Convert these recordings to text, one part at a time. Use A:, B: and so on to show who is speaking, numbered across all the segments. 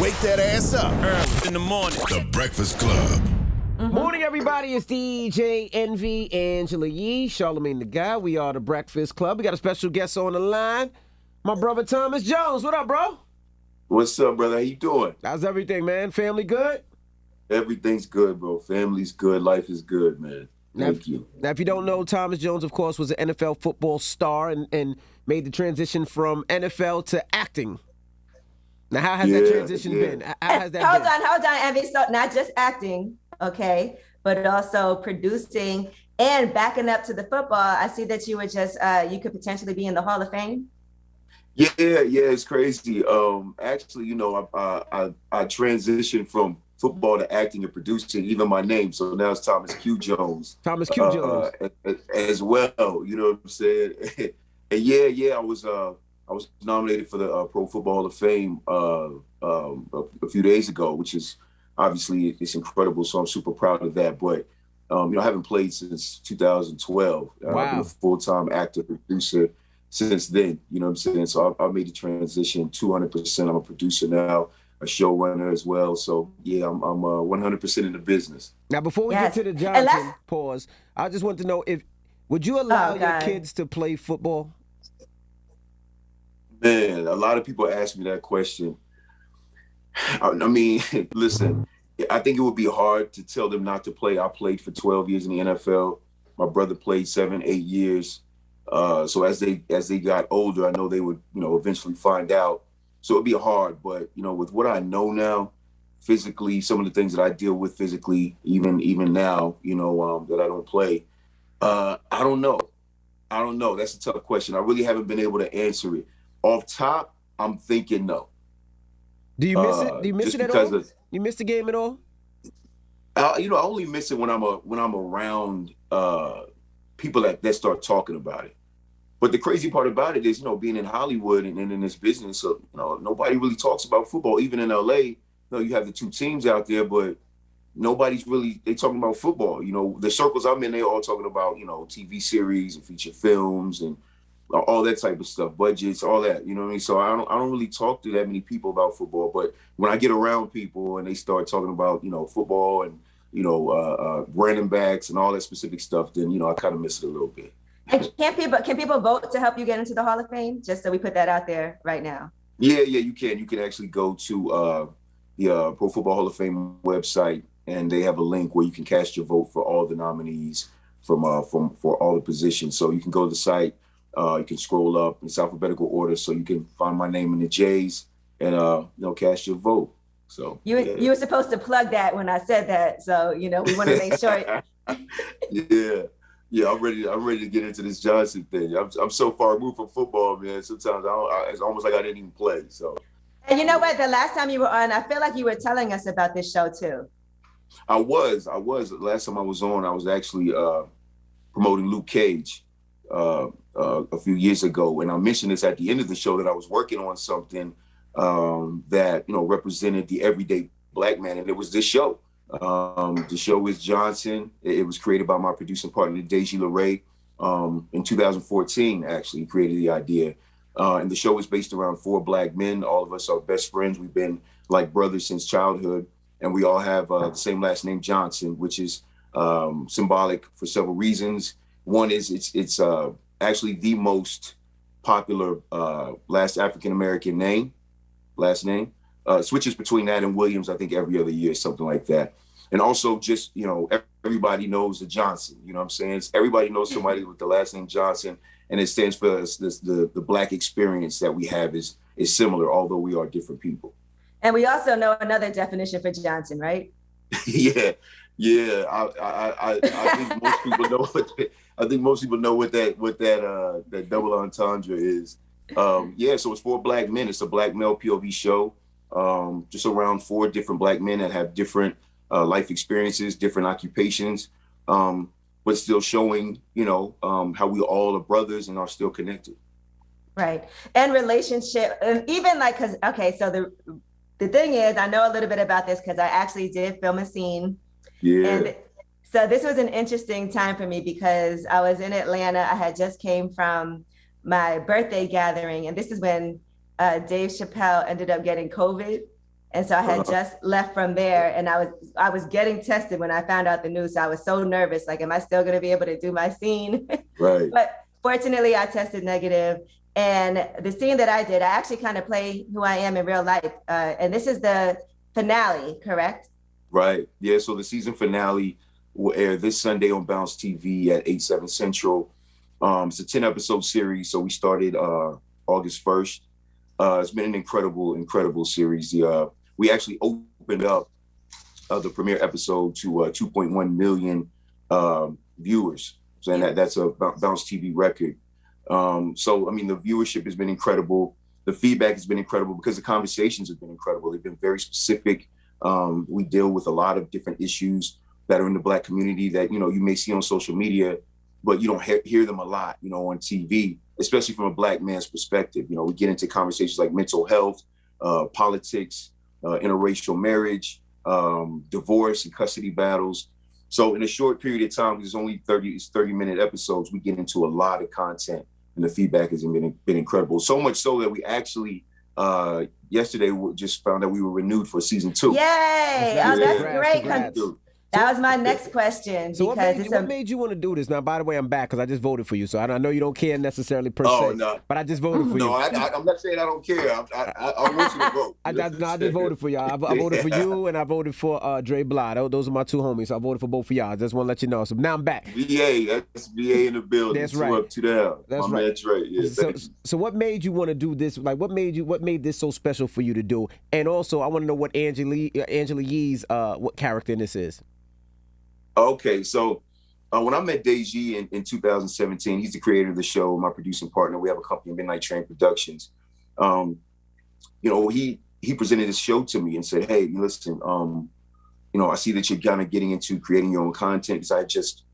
A: Wake that ass up.
B: Early in the morning.
A: The Breakfast Club.
C: Morning, everybody. It's DJ Envy, Angela Yee, Charlamagne the Guy. We are the Breakfast Club. We got a special guest on the line, my brother Thomas Jones. What up, bro?
D: What's up, brother? How you doing?
C: How's everything, man? Family good?
D: Everything's good, bro. Family's good. Life is good, man. Thank you.
C: Now, if you don't know, Thomas Jones, of course, was an NFL football star and made the transition from NFL to acting. Now, how has that transition been? How has that been?
E: Hold on, Envy. So not just acting, okay, but also producing and backing up to the football. I see that you were just, you could potentially be in the Hall of Fame.
D: Yeah, it's crazy. Actually, you know, I transitioned from football to acting and producing, even my name. So now it's Thomas Q. Jones.
C: Thomas Q. Jones.
D: As well, you know what I'm saying? And yeah, I was nominated for the Pro Football Hall of Fame a few days ago, which is obviously it's incredible. So I'm super proud of that. But you know, I haven't played since 2012.
C: Wow.
D: I've been a full-time actor, producer since then. You know what I'm saying? So I made the transition 200%. I'm a producer now, a showrunner as well. So yeah, I'm 100% in the business.
C: Now, before we get to the Johnson pause, I just want to know would you allow your kids to play football?
D: Man, a lot of people ask me that question. I mean, listen, I think it would be hard to tell them not to play. I played for 12 years in the NFL. My brother played 7, 8 years. So as they got older, I know they would, you know, eventually find out. So it'd be hard. But, you know, with what I know now, physically, some of the things that I deal with physically, even now, you know, that I don't play, I don't know. That's a tough question. I really haven't been able to answer it. Off top, I'm thinking no.
C: Do you miss it? Do you miss it at all? You miss the game at all?
D: You know, I only miss it when I'm around people that start talking about it. But the crazy part about it is, you know, being in Hollywood and in this business, you know, nobody really talks about football. Even in LA, you know, you have the two teams out there, but they talking about football. You know, the circles I'm in, they all talking about, you know, TV series and feature films and all that type of stuff, budgets, all that, you know what I mean? So I don't really talk to that many people about football, but when I get around people and they start talking about, you know, football and, you know, running backs and all that specific stuff, then, you know, I kind of miss it a little bit.
E: And can people vote to help you get into the Hall of Fame? Just so we put that out there right now.
D: Yeah, you can. You can actually go to the Pro Football Hall of Fame website, and they have a link where you can cast your vote for all the nominees for all the positions. So you can go to the site. You can scroll up. It's alphabetical order, so you can find my name in the J's and you know, cast your vote. So
E: you were supposed to plug that when I said that. So you know, we want to make sure.
D: Yeah, I'm ready to get into this Johnson thing. I'm so far removed from football, man. Sometimes it's almost like I didn't even play. So.
E: And you know what? The last time you were on, I feel like you were telling us about this show too.
D: I was. The last time I was on, I was actually promoting Luke Cage. A few years ago, and I mentioned this at the end of the show that I was working on something that, you know, represented the everyday black man, and it was this show. The show is Johnson. It was created by my producing partner Deji LeRae in 2014. Actually, created the idea, and the show is based around 4 black men. All of us are best friends. We've been like brothers since childhood, and we all have the same last name Johnson, which is symbolic for several reasons. One is it's actually the most popular last African-American last name. Switches between that and Williams, I think, every other year, something like that. And also just, you know, everybody knows the Johnson, you know what I'm saying? Everybody knows somebody with the last name Johnson, and it stands for the black experience that we have is similar, although we are different people.
E: And we also know another definition for Johnson, right?
D: Yeah. I think most people know what that double entendre is. So it's 4 black men. It's a black male POV show. Just around 4 different black men that have different life experiences, different occupations, but still showing, you know, how we all are brothers and are still connected.
E: Right. And relationship, even like, so the thing is, I know a little bit about this because I actually did film a scene.
D: Yeah.
E: And so this was an interesting time for me because I was in Atlanta. I had just came from my birthday gathering, and this is when Dave Chappelle ended up getting COVID. And so I had just left from there, and I was getting tested when I found out the news. So I was so nervous, like, am I still going to be able to do my scene?
D: Right.
E: But fortunately, I tested negative. And the scene that I did, I actually kind of play who I am in real life. And this is the finale, correct?
D: Right. Yeah. So the season finale will air this Sunday on Bounce TV at 8/7 Central. It's a 10-episode series. So we started August 1st. It's been an incredible series. We actually opened up the premiere episode to 2.1 million viewers. So that's a Bounce TV record. So, I mean, the viewership has been incredible. The feedback has been incredible because the conversations have been incredible. They've been very specific. We deal with a lot of different issues that are in the Black community that, you know, you may see on social media, but you don't hear them a lot, you know, on TV, especially from a Black man's perspective. You know, we get into conversations like mental health, politics, interracial marriage, divorce and custody battles. So in a short period of time, there's only 30-minute episodes, we get into a lot of content, and the feedback has been incredible. So much so that we actually, yesterday, we just found out we were renewed for season 2.
E: Yay! Oh, that's great.
C: Congrats.
E: That was my next question.
C: So what made you want to do this? Now, by the way, I'm back because I just voted for you. So I know you don't care necessarily per se,
D: no.
C: but I just voted for you.
D: No, I'm not saying I don't care. I want you to vote.
C: I just voted for y'all. I voted for you, and I voted for Geballa. Those are my two homies. So I voted for both of y'all. I just want to let you know. So now I'm back.
D: That's VA in the building.
C: That's right.
D: Up to down.
C: That's right.
D: That's right. Yeah,
C: so what made you want to do this? Like, what made this so special for you to do? And also, I want to know what Angela Yee's what character in this is.
D: Okay, so when I met Deji in 2017, he's the creator of the show, my producing partner. We have a company, Midnight Train Productions. You know, he presented this show to me and said, "Hey, listen, you know, I see that you're kind of getting into creating your own content because I just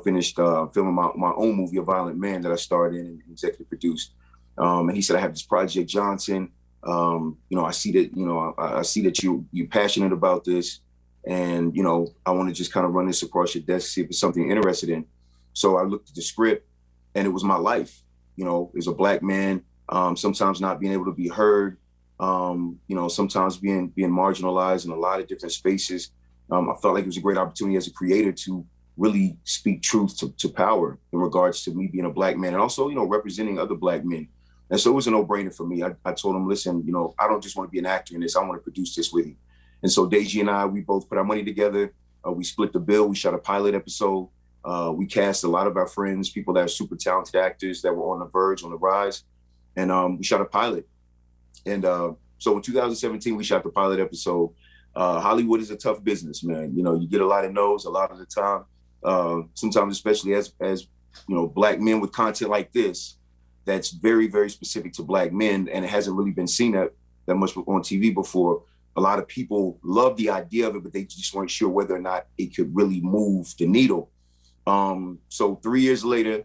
D: finished filming my own movie, A Violent Man, that I starred in and executive produced. And he said, I have this Project Johnson. You know, I see that you're passionate about this. And, you know, I want to just kind of run this across your desk, see if it's something you're interested in." So I looked at the script, and it was my life. You know, as a Black man, sometimes not being able to be heard, you know, sometimes being marginalized in a lot of different spaces. I felt like it was a great opportunity as a creator to really speak truth to power in regards to me being a Black man and also, you know, representing other Black men. And so it was a no-brainer for me. I told him, listen, you know, I don't just want to be an actor in this. I want to produce this with you. And so Deji and I, we both put our money together. We split the bill. We shot a pilot episode. We cast a lot of our friends, people that are super talented actors that were on the verge, on the rise. And we shot a pilot. And so in 2017, we shot the pilot episode. Hollywood is a tough business, man. You know, you get a lot of no's a lot of the time. Sometimes, especially as you know, Black men with content like this, that's very, very specific to Black men, and it hasn't really been seen that much on TV before. A lot of people love the idea of it, but they just weren't sure whether or not it could really move the needle. So 3 years later,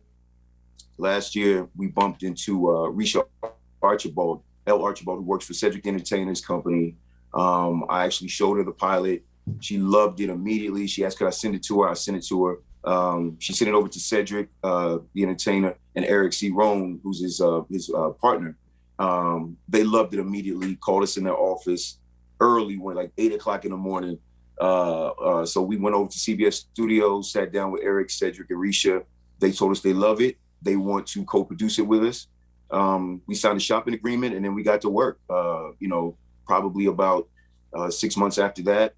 D: last year, we bumped into Risha Archibald, who works for Cedric Entertainers Company. I actually showed her the pilot. She loved it immediately. She asked, could I send it to her? I sent it to her. She sent it over to Cedric, the entertainer, and Eric C. Rohn, who's his partner. They loved it immediately, called us in their office early, when like 8 o'clock in the morning. So we went over to CBS Studios, sat down with Eric, Cedric, and Risha. They told us they love it. They want to co-produce it with us. We signed a shopping agreement, and then we got to work. You know, probably about 6 months after that,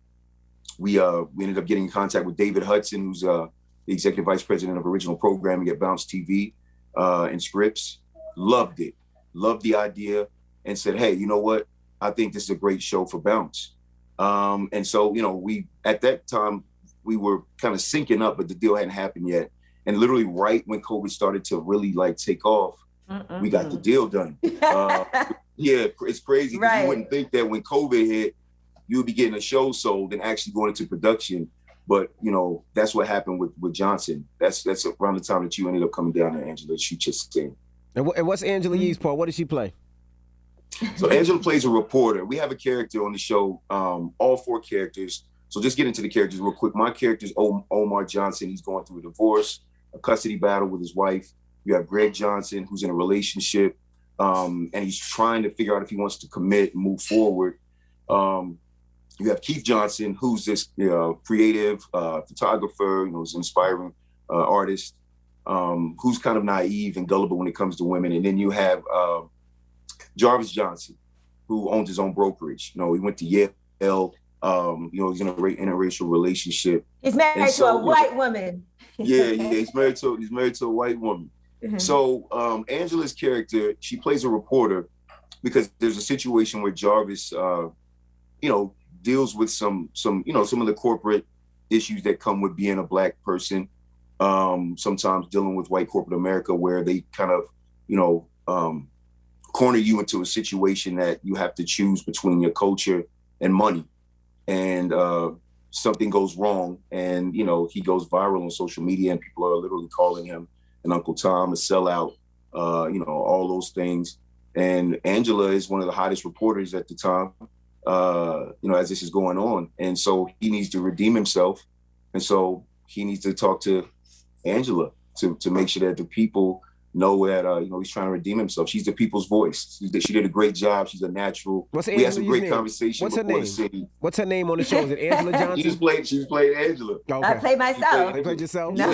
D: we ended up getting in contact with David Hudson, who's the executive vice president of original programming at Bounce TV and Scripts. Loved it, loved the idea, and said, hey, you know what? I think this is a great show for Bounce. And so, you know, we, at that time, we were kind of syncing up, but the deal hadn't happened yet. And literally right when COVID started to really like take off, we got the deal done. Yeah, it's crazy. Right. You wouldn't think that when COVID hit, you would be getting a show sold and actually going into production. But, you know, that's what happened with Johnson. That's around the time that you ended up coming down to Angela. She just sang.
C: And what's Angela Yee's part? What does she play?
D: So Angela plays a reporter. We have a character on the show, all 4 characters. So just get into the characters real quick. My character is Omar Johnson. He's going through a divorce, a custody battle with his wife. You have Greg Johnson, who's in a relationship, and he's trying to figure out if he wants to commit and move forward. You have Keith Johnson, who's this creative photographer, who's an inspiring artist, who's kind of naive and gullible when it comes to women. And then you have Jarvis Johnson, who owns his own brokerage. He went to Yale. He's in a interracial relationship.
E: He's married to a white woman.
D: He's married to a white woman. Mm-hmm. So Angela's character, she plays a reporter because there's a situation where Jarvis, deals with some of the corporate issues that come with being a Black person. Sometimes dealing with white corporate America, where they kind of, corner you into a situation that you have to choose between your culture and money. And something goes wrong, and he goes viral on social media, and people are literally calling him an Uncle Tom, a sellout, all those things. And Angela is one of the hottest reporters at the time, as this is going on. And so he needs to redeem himself. And so he needs to talk to Angela to make sure that the people know that, he's trying to redeem himself. She's the people's voice. She did a great job. She's a natural.
C: We had some great
D: conversation.
C: What's her name? What's her name on the show? Is it Angela Johnson?
D: She played Angela.
E: Okay. I played myself.
C: You played yourself?
D: No.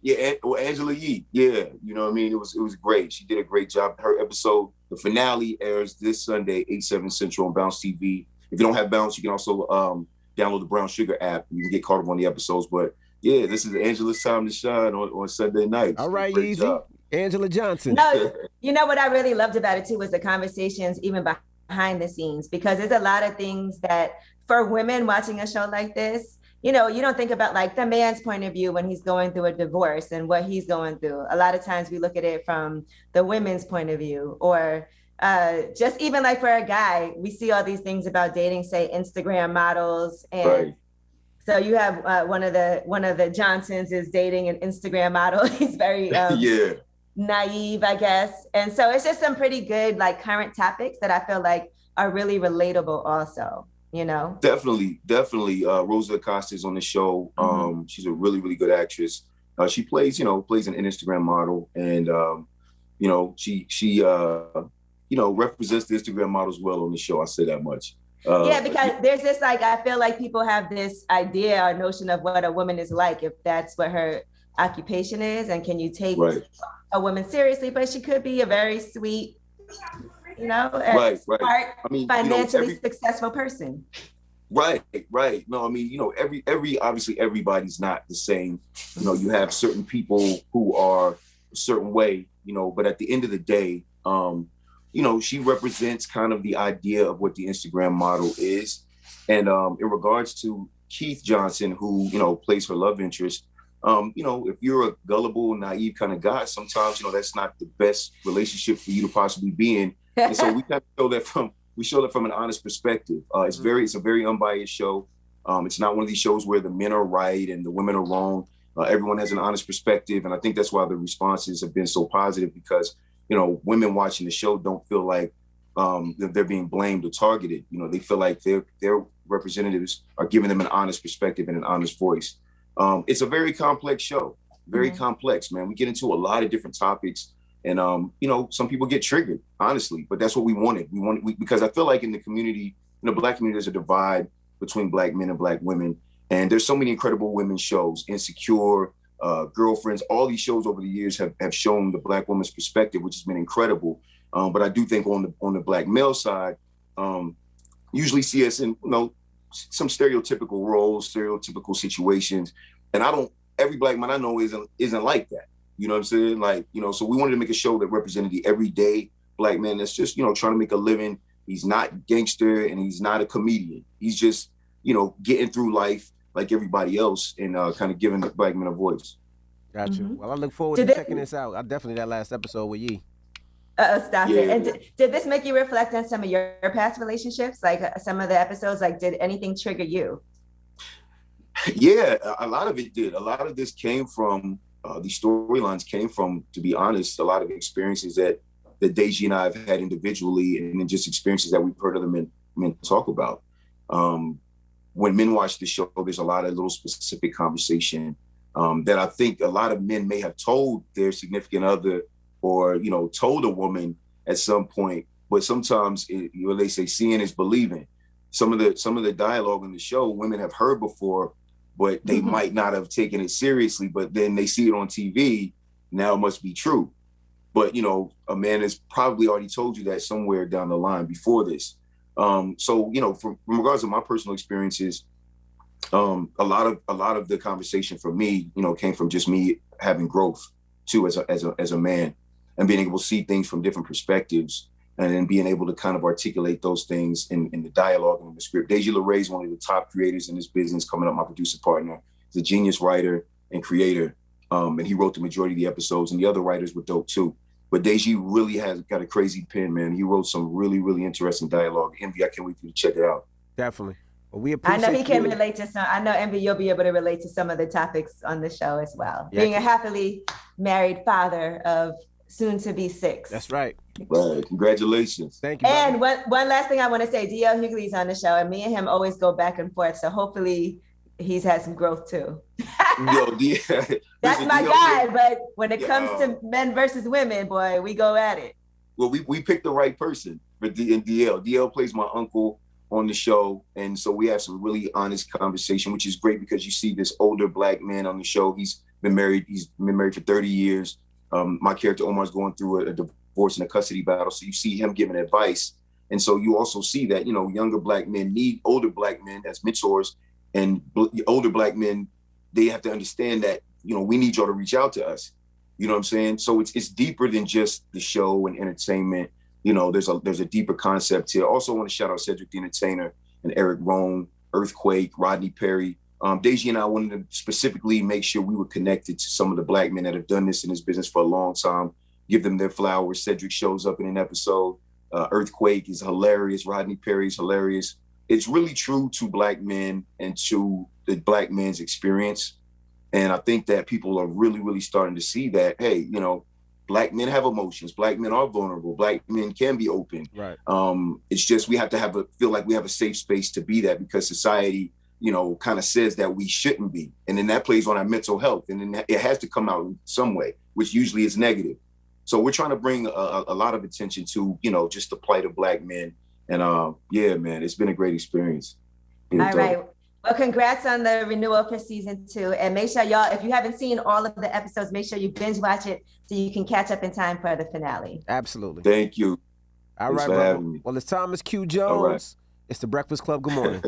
D: Yeah, Angela Yee. Yeah, you know what I mean? It was great. She did a great job. Her episode, the finale, airs this Sunday, 8/7 Central on Bounce TV. If you don't have Bounce, you can also download the Brown Sugar app. You can get caught up on the episodes. But yeah, this is Angela's time to shine on Sunday nights.
C: All right, Easy. Angela Johnson.
E: No, what I really loved about it too was the conversations even behind the scenes, because there's a lot of things that for women watching a show like this, you don't think about like the man's point of view when he's going through a divorce and what he's going through. A lot of times we look at it from the women's point of view, or just even like for a guy, we see all these things about dating, say Instagram models, and right. So you have one of the Johnsons is dating an Instagram model. He's very naive, I guess. And so it's just some pretty good like current topics that I feel like are really relatable also, Definitely. Rosa Acosta is on the show. Mm-hmm. She's a really, really good actress. She plays an Instagram model, and she represents the Instagram models well on the show. I'll say that much. Because there's this like, I feel like people have this idea or notion of what a woman is like, if that's what her occupation is, and can you take a woman seriously? But she could be a very sweet, smart, financially successful person.
D: Right. No, I mean, obviously everybody's not the same. You have certain people who are a certain way, but at the end of the day, she represents kind of the idea of what the Instagram model is. And in regards to Keith Johnson, who, plays her love interest, if you're a gullible, naive kind of guy, sometimes, that's not the best relationship for you to possibly be in. And so we kind of show that from an honest perspective. It's a very unbiased show. It's not one of these shows where the men are right and the women are wrong. Everyone has an honest perspective. And I think that's why the responses have been so positive, because, women watching the show don't feel like they're being blamed or targeted. They feel like their representatives are giving them an honest perspective and an honest voice. It's a very complex show, very complex, man. We get into a lot of different topics, and some people get triggered, honestly, but that's what we wanted. Because I feel like in the community, in the Black community, there's a divide between Black men and Black women, and there's so many incredible women's shows, Insecure, Girlfriends. All these shows over the years have shown the Black woman's perspective, which has been incredible. But I do think on the Black male side, usually see us in some stereotypical roles, stereotypical situations. And every Black man I know isn't like that. You know what I'm saying? Like, so we wanted to make a show that represented the everyday Black man that's just, trying to make a living. He's not gangster and he's not a comedian. He's just, getting through life like everybody else, and kind of giving the Black men a voice.
C: Gotcha. Mm-hmm. Well, I look forward to checking this out. I definitely that last episode with Yee.
E: Stop it. And did this make you reflect on some of your past relationships? Like some of the episodes, like did anything trigger you?
D: Yeah, a lot of it did. A lot of this came from, these storylines came from, to be honest, a lot of experiences that Deji and I have had individually, and then just experiences that we've heard other men talk about. When men watch the show, there's a lot of little specific conversation that I think a lot of men may have told their significant other, or, told a woman at some point, but sometimes they say seeing is believing. some of the dialogue in the show women have heard before, but they might not have taken it seriously. But then they see it on TV. Now it must be true. But, you know, a man has probably already told you that somewhere down the line before this. So, you know, from regards to my personal experiences, a lot of the conversation for me, you know, came from just me having growth too as a man, and being able to see things from different perspectives, and then being able to kind of articulate those things in the dialogue and in the script. Deji LaRae is one of the top creators in this business, coming up, my producer partner. He's a genius writer and creator. And he wrote the majority of the episodes, and the other writers were dope too. But Deji really has got a crazy pen, man. He wrote some really, really interesting dialogue. Envy, I can't wait for you to check it out.
C: Definitely. Well, we appreciate
E: I know he can relate to some. I know, Envy, you'll be able to relate to some of the topics on the show as well. Yeah, being a happily married father of soon to be 6.
C: That's right.
D: Right. Congratulations.
C: Thank you.
E: And one last thing I want to say, DL Hughley's on the show, and me and him always go back and forth. So hopefully he's had some growth too.
D: Yo,
E: that's my guy. But when it comes to men versus women, boy, we go at it.
D: Well, we picked the right person for DL. DL plays my uncle on the show, and so we have some really honest conversation, which is great because you see this older Black man on the show. He's been married for 30 years. My character Omar's going through a divorce and a custody battle, so you see him giving advice, and so you also see that, you know, younger Black men need older Black men as mentors, and older Black men, they have to understand that, you know, we need y'all to reach out to us. You know what I'm saying? So it's deeper than just the show and entertainment. You know, there's a deeper concept here. Also, I want to shout out Cedric the Entertainer and Eric Rohn, Earthquake, Rodney Perry. Deji and I wanted to specifically make sure we were connected to some of the Black men that have done this in this business for a long time, give them their flowers. Cedric shows up in an episode. Earthquake is hilarious. Rodney Perry is hilarious. It's really true to Black men and to the Black men's experience. And I think that people are really, really starting to see that, hey, you know, Black men have emotions. Black men are vulnerable. Black men can be open. Right. It's just we have to feel like we have a safe space to be that, because society, you know, kind of says that we shouldn't be. And then that plays on our mental health. And then it has to come out in some way, which usually is negative. So we're trying to bring a lot of attention to, you know, just the plight of Black men. And yeah, man, it's been a great experience.
E: All right. Well, congrats on the renewal for season 2. And make sure y'all, if you haven't seen all of the episodes, make sure you binge watch it so you can catch up in time for the finale.
C: Absolutely.
D: Thank you.
C: All right, bro. Well, it's Thomas Q. Jones. All right. It's the Breakfast Club. Good morning.